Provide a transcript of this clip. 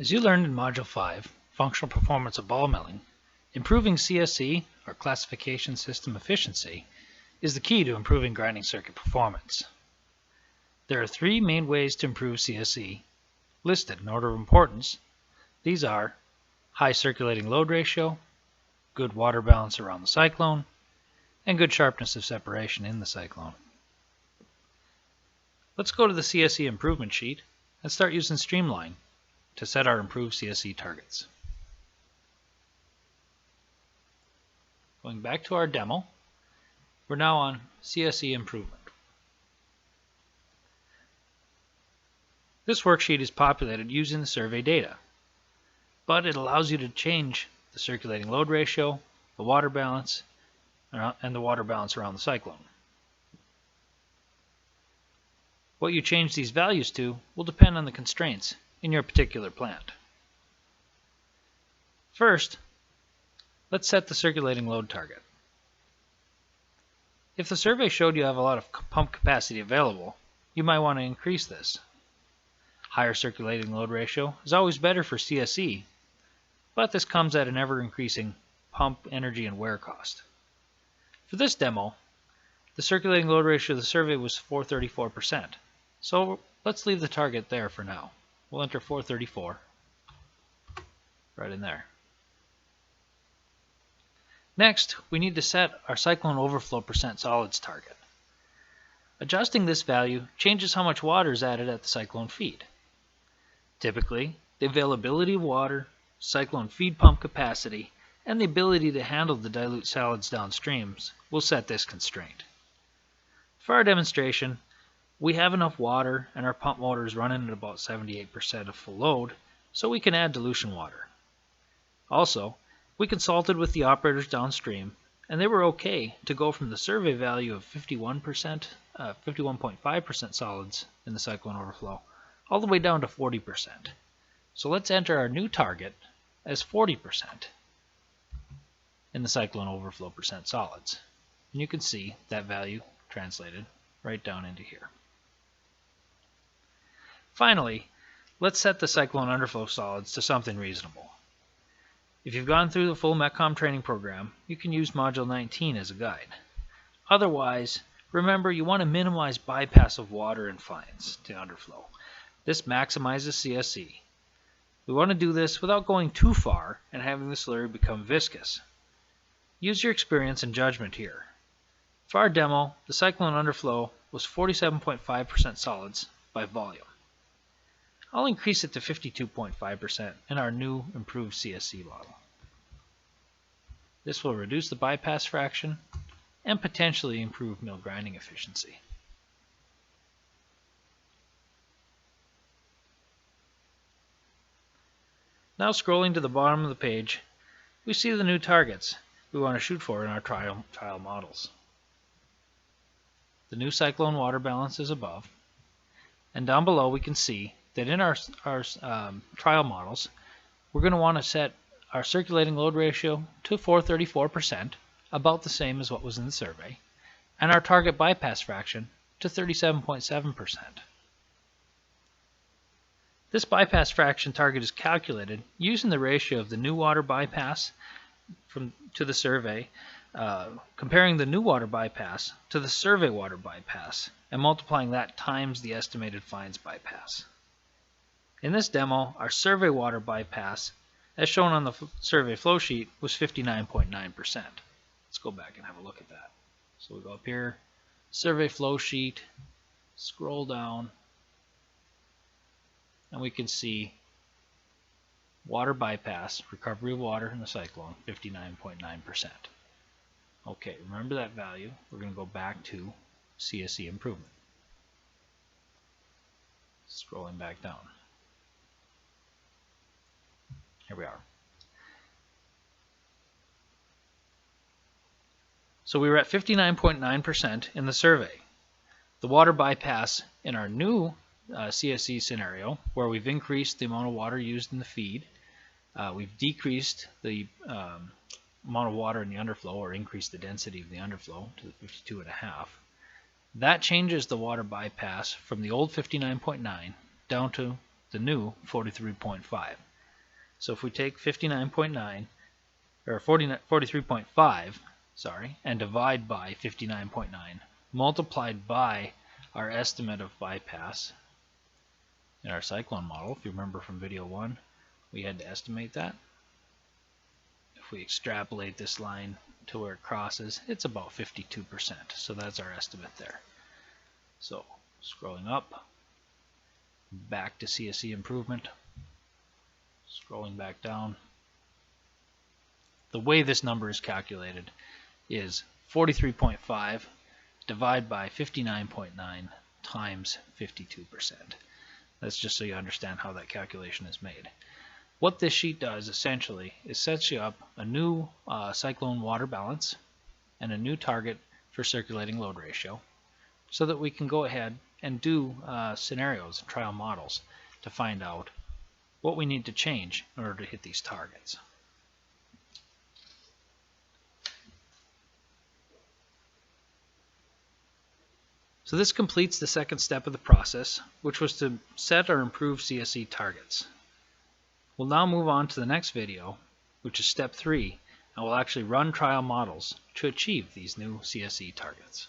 As you learned in Module 5, Functional Performance of Ball Milling, improving CSE, or Classification System Efficiency, is the key to improving grinding circuit performance. There are three main ways to improve CSE, listed in order of importance. These are high circulating load ratio, good water balance around the cyclone, and good sharpness of separation in the cyclone. Let's go to the CSE improvement sheet and start using Streamline to set our improved CSE targets. Going back to our demo, we're now on CSE improvement. This worksheet is populated using the survey data, but it allows you to change the circulating load ratio, the water balance, and the water balance around the cyclone. What you change these values to will depend on the constraints in your particular plant. First, let's set the circulating load target. If the survey showed you have a lot of pump capacity available, you might want to increase this. Higher circulating load ratio is always better for CSE, but this comes at an ever-increasing pump energy and wear cost. For this demo, the circulating load ratio of the survey was 434%, so let's leave the target there for now. We'll enter 434 right in there. Next, we need to set our cyclone overflow percent solids target. Adjusting this value changes how much water is added at the cyclone feed. Typically, the availability of water, cyclone feed pump capacity, and the ability to handle the dilute solids downstreams will set this constraint. For our demonstration, we have enough water and our pump motor is running at about 78% of full load, so we can add dilution water. Also, we consulted with the operators downstream, and they were okay to go from the survey value of 51.5% solids in the cyclone overflow, all the way down to 40%. So let's enter our new target as 40% in the cyclone overflow percent solids. And you can see that value translated right down into here. Finally, let's set the cyclone underflow solids to something reasonable. If you've gone through the full METCOM training program, you can use Module 19 as a guide. Otherwise, remember you want to minimize bypass of water and fines to underflow. This maximizes CSE. We want to do this without going too far and having the slurry become viscous. Use your experience and judgment here. For our demo, the cyclone underflow was 47.5% solids by volume. I'll increase it to 52.5% in our new improved CSE model. This will reduce the bypass fraction and potentially improve mill grinding efficiency. Now scrolling to the bottom of the page, we see the new targets we want to shoot for in our trial models. The new cyclone water balance is above, and down below we can see that in our trial models, we're going to want to set our circulating load ratio to 434%, about the same as what was in the survey, and our target bypass fraction to 37.7%. This bypass fraction target is calculated using the ratio of the new water bypass to the survey, comparing the new water bypass to the survey water bypass, and multiplying that times the estimated fines bypass. In this demo, our survey water bypass, as shown on the survey flow sheet, was 59.9%. Let's go back and have a look at that. So we go up here, survey flow sheet, scroll down, and we can see water bypass, recovery of water in the cyclone, 59.9%. Okay, remember that value. We're going to go back to CSE improvement. Scrolling back down. Here we are. So we were at 59.9% in the survey. The water bypass in our new CSE scenario, where we've increased the amount of water used in the feed, we've decreased the amount of water in the underflow, or increased the density of the underflow to the 52.5. That changes the water bypass from the old 59.9 down to the new 43.5. So if we take 59.9, or 43.5, sorry, and divide by 59.9, multiplied by our estimate of bypass in our cyclone model, if you remember from video 1, we had to estimate that. If we extrapolate this line to where it crosses, it's about 52%. So that's our estimate there. So scrolling up, back to CSE improvement, scrolling back down. The way this number is calculated is 43.5 divided by 59.9 times 52%. That's just so you understand how that calculation is made. What this sheet does essentially is sets you up a new cyclone water balance and a new target for circulating load ratio so that we can go ahead and do scenarios and trial models to find out what we need to change in order to hit these targets. So this completes the second step of the process, which was to set or improve CSE targets. We'll now move on to the next video, which is step 3, and we'll actually run trial models to achieve these new CSE targets.